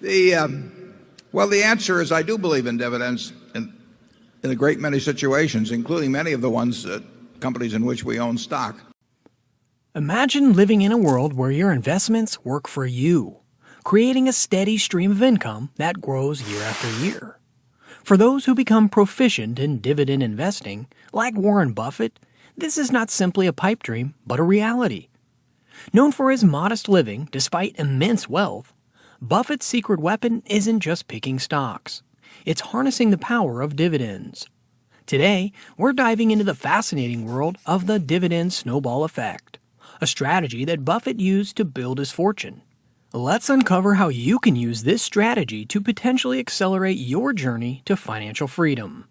The answer is I do believe in dividends in a great many situations, including many of the ones companies in which we own stock. Imagine living in a world where your investments work for you, creating a steady stream of income that grows year after year. For those who become proficient in dividend investing, like Warren Buffett, this is not simply a pipe dream, but a reality. Known for his modest living despite immense wealth, Buffett's secret weapon isn't just picking stocks. It's harnessing the power of dividends. Today, we're diving into the fascinating world of the dividend snowball effect, a strategy that Buffett used to build his fortune. Let's uncover how you can use this strategy to potentially accelerate your journey to financial freedom.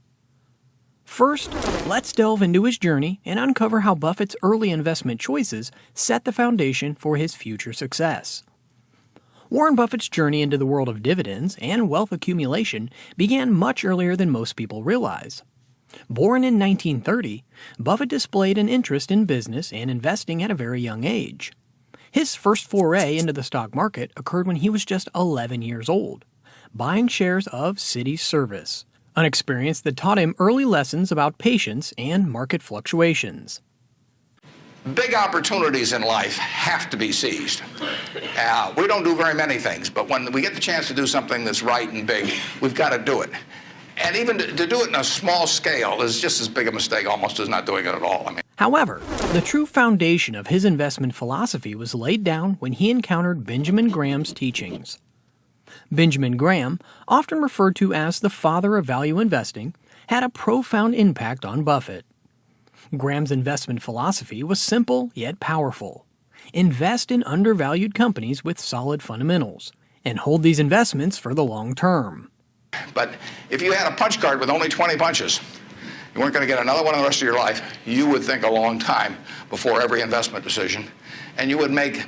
First, let's delve into his journey and uncover how Buffett's early investment choices set the foundation for his future success. Warren Buffett's journey into the world of dividends and wealth accumulation began much earlier than most people realize. Born in 1930, Buffett displayed an interest in business and investing at a very young age. His first foray into the stock market occurred when he was just 11 years old, buying shares of City Service, an experience that taught him early lessons about patience and market fluctuations. Big opportunities in life have to be seized. We don't do very many things, but when we get the chance to do something that's right and big, we've got to do it. And even to do it in a small scale is just as big a mistake almost as not doing it at all. However, the true foundation of his investment philosophy was laid down when he encountered Benjamin Graham's teachings. Benjamin Graham, often referred to as the father of value investing, had a profound impact on Buffett. Graham's investment philosophy was simple yet powerful. Invest in undervalued companies with solid fundamentals, and hold these investments for the long term. But if you had a punch card with only 20 punches, you weren't going to get another one in the rest of your life, you would think a long time before every investment decision, and you would make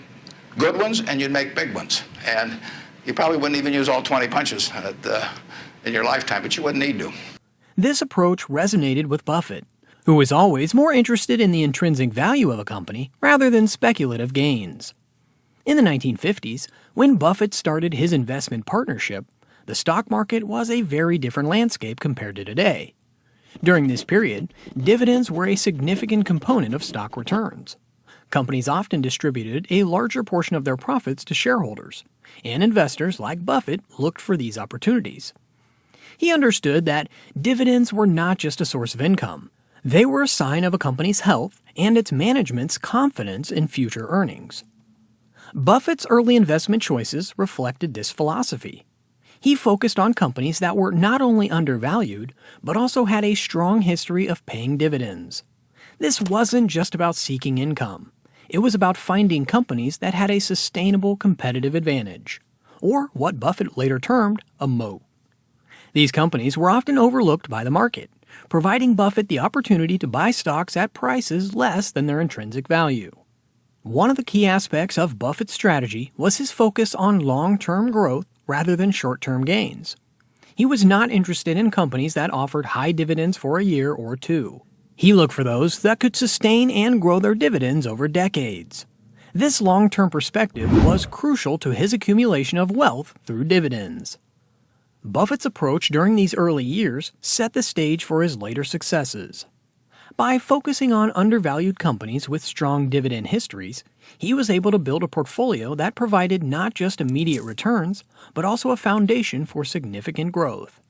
good ones and you'd make big ones. And you probably wouldn't even use all 20 punches in your lifetime, but you wouldn't need to. This approach resonated with Buffett, who was always more interested in the intrinsic value of a company rather than speculative gains. In the 1950s, when Buffett started his investment partnership, the stock market was a very different landscape compared to today. During this period, dividends were a significant component of stock returns. Companies often distributed a larger portion of their profits to shareholders, and investors like Buffett looked for these opportunities. He understood that dividends were not just a source of income. They were a sign of a company's health and its management's confidence in future earnings. Buffett's early investment choices reflected this philosophy. He focused on companies that were not only undervalued, but also had a strong history of paying dividends. This wasn't just about seeking income. It was about finding companies that had a sustainable competitive advantage, or what Buffett later termed a moat. These companies were often overlooked by the market, providing Buffett the opportunity to buy stocks at prices less than their intrinsic value. One of the key aspects of Buffett's strategy was his focus on long-term growth rather than short-term gains. He was not interested in companies that offered high dividends for a year or two. He looked for those that could sustain and grow their dividends over decades. This long-term perspective was crucial to his accumulation of wealth through dividends. Buffett's approach during these early years set the stage for his later successes. By focusing on undervalued companies with strong dividend histories, he was able to build a portfolio that provided not just immediate returns, but also a foundation for significant growth.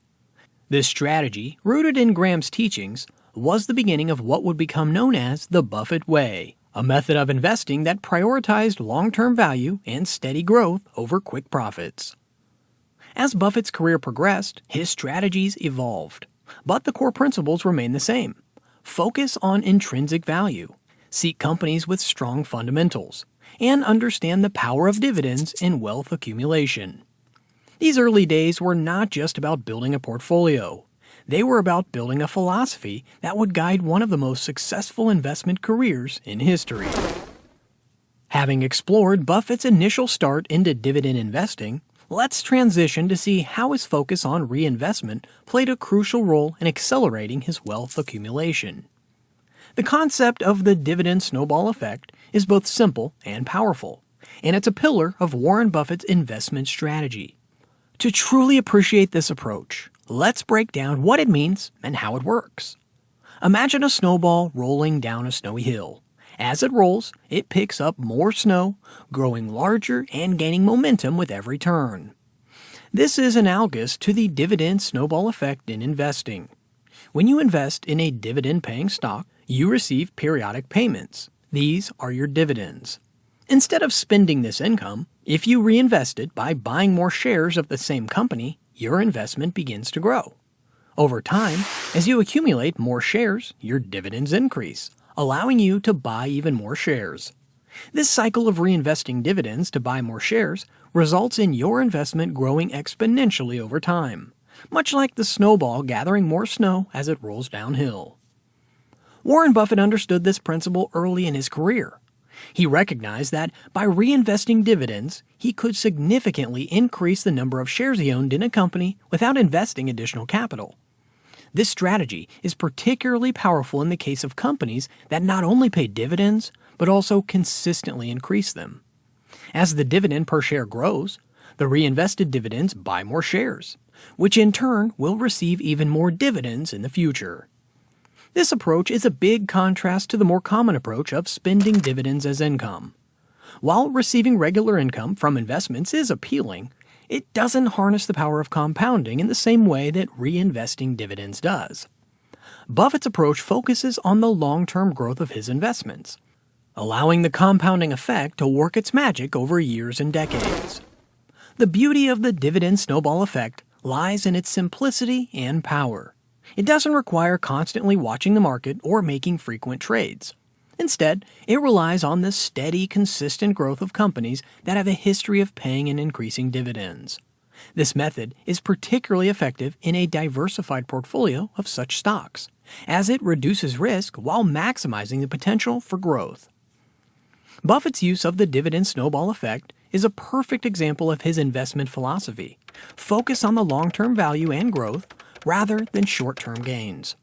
This strategy, rooted in Graham's teachings, was the beginning of what would become known as the Buffett Way, a method of investing that prioritized long-term value and steady growth over quick profits. As Buffett's career progressed, his strategies evolved, but the core principles remained the same. Focus on intrinsic value, seek companies with strong fundamentals, and understand the power of dividends in wealth accumulation. These early days were not just about building a portfolio. They were about building a philosophy that would guide one of the most successful investment careers in history. Having explored Buffett's initial start into dividend investing, let's transition to see how his focus on reinvestment played a crucial role in accelerating his wealth accumulation. The concept of the dividend snowball effect is both simple and powerful, and it's a pillar of Warren Buffett's investment strategy. To truly appreciate this approach, let's break down what it means and how it works. Imagine a snowball rolling down a snowy hill. As it rolls, it picks up more snow, growing larger and gaining momentum with every turn. This is analogous to the dividend snowball effect in investing. When you invest in a dividend-paying stock, you receive periodic payments. These are your dividends. Instead of spending this income, if you reinvest it by buying more shares of the same company, your investment begins to grow. Over time, as you accumulate more shares, your dividends increase, allowing you to buy even more shares. This cycle of reinvesting dividends to buy more shares results in your investment growing exponentially over time, much like the snowball gathering more snow as it rolls downhill. Warren Buffett understood this principle early in his career. He recognized that by reinvesting dividends, he could significantly increase the number of shares he owned in a company without investing additional capital. This strategy is particularly powerful in the case of companies that not only pay dividends, but also consistently increase them. As the dividend per share grows, the reinvested dividends buy more shares, which in turn will receive even more dividends in the future. This approach is a big contrast to the more common approach of spending dividends as income. While receiving regular income from investments is appealing, it doesn't harness the power of compounding in the same way that reinvesting dividends does. Buffett's approach focuses on the long-term growth of his investments, allowing the compounding effect to work its magic over years and decades. The beauty of the dividend snowball effect lies in its simplicity and power. It doesn't require constantly watching the market or making frequent trades. Instead, it relies on the steady, consistent growth of companies that have a history of paying and increasing dividends. This method is particularly effective in a diversified portfolio of such stocks, as it reduces risk while maximizing the potential for growth. Buffett's use of the dividend snowball effect is a perfect example of his investment philosophy. Focus on the long-term value and growth rather than short-term gains.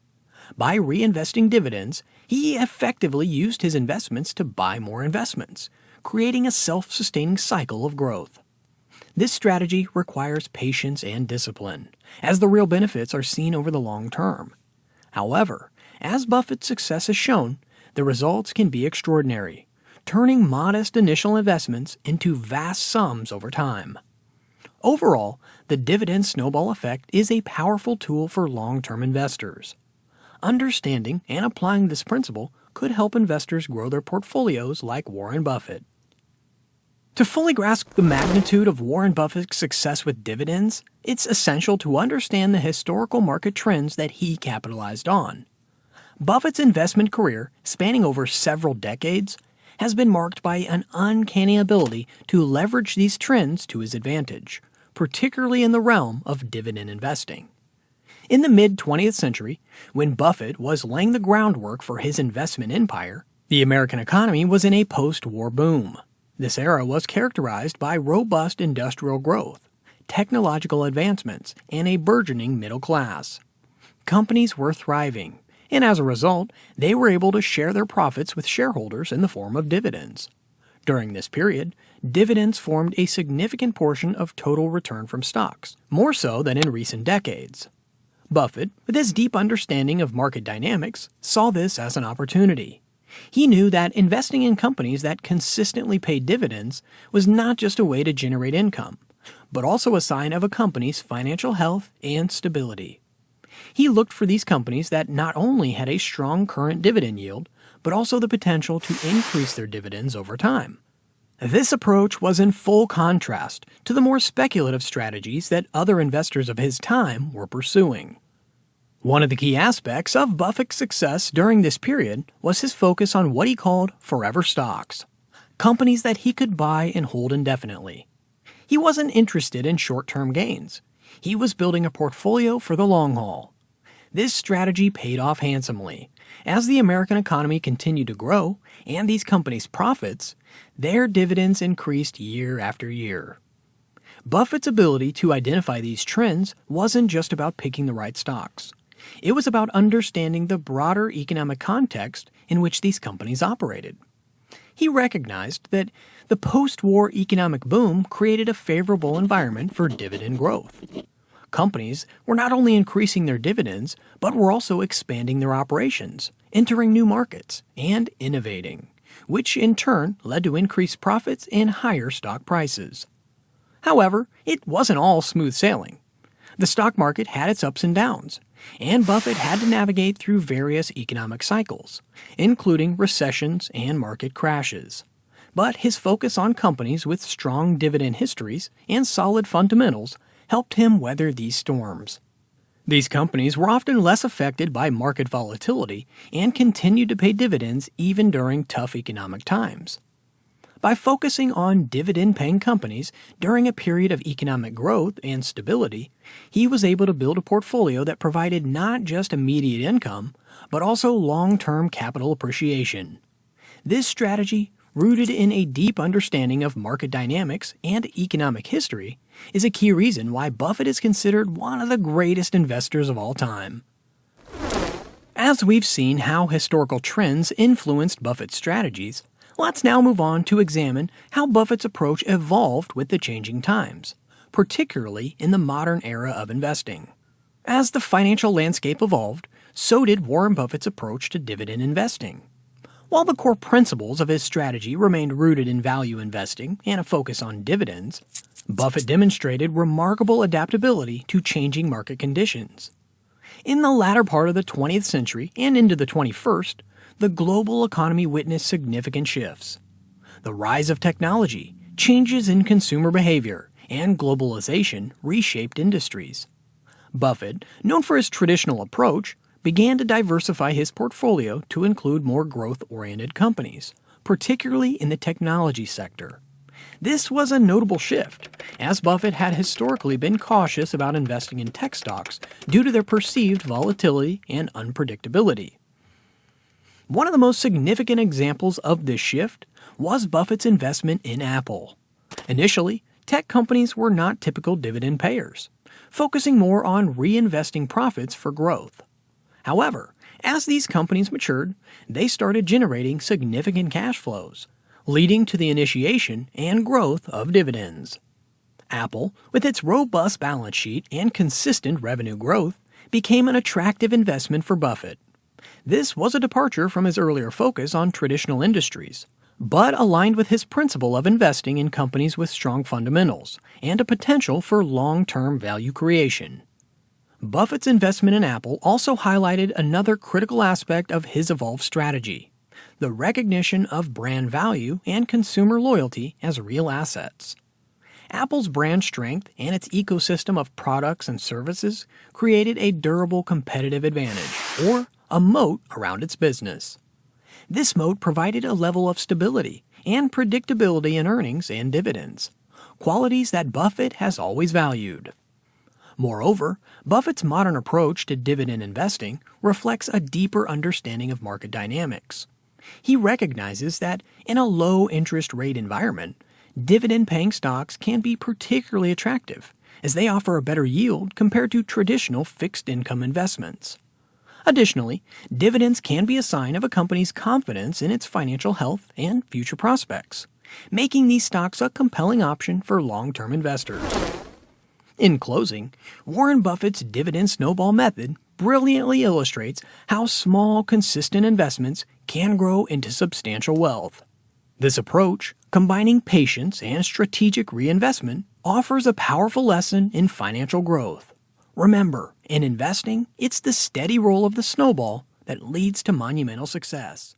By reinvesting dividends, he effectively used his investments to buy more investments, creating a self-sustaining cycle of growth. This strategy requires patience and discipline, as the real benefits are seen over the long term. However, as Buffett's success has shown, the results can be extraordinary, turning modest initial investments into vast sums over time. Overall, the dividend snowball effect is a powerful tool for long-term investors. Understanding and applying this principle could help investors grow their portfolios like Warren Buffett. To fully grasp the magnitude of Warren Buffett's success with dividends, it's essential to understand the historical market trends that he capitalized on. Buffett's investment career, spanning over several decades, has been marked by an uncanny ability to leverage these trends to his advantage, particularly in the realm of dividend investing. In the mid-20th century, when Buffett was laying the groundwork for his investment empire, the American economy was in a post-war boom. This era was characterized by robust industrial growth, technological advancements, and a burgeoning middle class. Companies were thriving, and as a result, they were able to share their profits with shareholders in the form of dividends. During this period, dividends formed a significant portion of total return from stocks, more so than in recent decades. Buffett, with his deep understanding of market dynamics, saw this as an opportunity. He knew that investing in companies that consistently paid dividends was not just a way to generate income, but also a sign of a company's financial health and stability. He looked for these companies that not only had a strong current dividend yield, but also the potential to increase their dividends over time. This approach was in full contrast to the more speculative strategies that other investors of his time were pursuing. One of the key aspects of Buffett's success during this period was his focus on what he called forever stocks, companies that he could buy and hold indefinitely. He wasn't interested in short-term gains. He was building a portfolio for the long haul. This strategy paid off handsomely. As the American economy continued to grow and these companies' profits, their dividends increased year after year. Buffett's ability to identify these trends wasn't just about picking the right stocks. It was about understanding the broader economic context in which these companies operated. He recognized that The post-war economic boom created a favorable environment for dividend growth. Companies were not only increasing their dividends, but were also expanding their operations, entering new markets, and innovating, which in turn led to increased profits and higher stock prices. However, it wasn't all smooth sailing. The stock market had its ups and downs, and Buffett had to navigate through various economic cycles, including recessions and market crashes. But his focus on companies with strong dividend histories and solid fundamentals helped him weather these storms. These companies were often less affected by market volatility and continued to pay dividends even during tough economic times. By focusing on dividend-paying companies during a period of economic growth and stability, he was able to build a portfolio that provided not just immediate income, but also long-term capital appreciation. This strategy, rooted in a deep understanding of market dynamics and economic history, is a key reason why Buffett is considered one of the greatest investors of all time. As we've seen how historical trends influenced Buffett's strategies, let's now move on to examine how Buffett's approach evolved with the changing times, particularly in the modern era of investing. As the financial landscape evolved, so did Warren Buffett's approach to dividend investing. While the core principles of his strategy remained rooted in value investing and a focus on dividends, Buffett demonstrated remarkable adaptability to changing market conditions. In the latter part of the 20th century and into the 21st, the global economy witnessed significant shifts. The rise of technology, changes in consumer behavior, and globalization reshaped industries. Buffett, known for his traditional approach, began to diversify his portfolio to include more growth-oriented companies, particularly in the technology sector. This was a notable shift, as Buffett had historically been cautious about investing in tech stocks due to their perceived volatility and unpredictability. One of the most significant examples of this shift was Buffett's investment in Apple. Initially, tech companies were not typical dividend payers, focusing more on reinvesting profits for growth. However, as these companies matured, they started generating significant cash flows, leading to the initiation and growth of dividends. Apple, with its robust balance sheet and consistent revenue growth, became an attractive investment for Buffett. This was a departure from his earlier focus on traditional industries, but aligned with his principle of investing in companies with strong fundamentals and a potential for long-term value creation. Buffett's investment in Apple also highlighted another critical aspect of his evolved strategy: the recognition of brand value and consumer loyalty as real assets. Apple's brand strength and its ecosystem of products and services created a durable competitive advantage, or a moat, around its business. This moat provided a level of stability and predictability in earnings and dividends, qualities that Buffett has always valued. Moreover, Buffett's modern approach to dividend investing reflects a deeper understanding of market dynamics. He recognizes that in a low-interest rate environment, dividend-paying stocks can be particularly attractive, as they offer a better yield compared to traditional fixed-income investments. Additionally, dividends can be a sign of a company's confidence in its financial health and future prospects, making these stocks a compelling option for long-term investors. In closing, Warren Buffett's Dividend Snowball method brilliantly illustrates how small, consistent investments can grow into substantial wealth. This approach, combining patience and strategic reinvestment, offers a powerful lesson in financial growth. Remember, in investing, it's the steady roll of the snowball that leads to monumental success.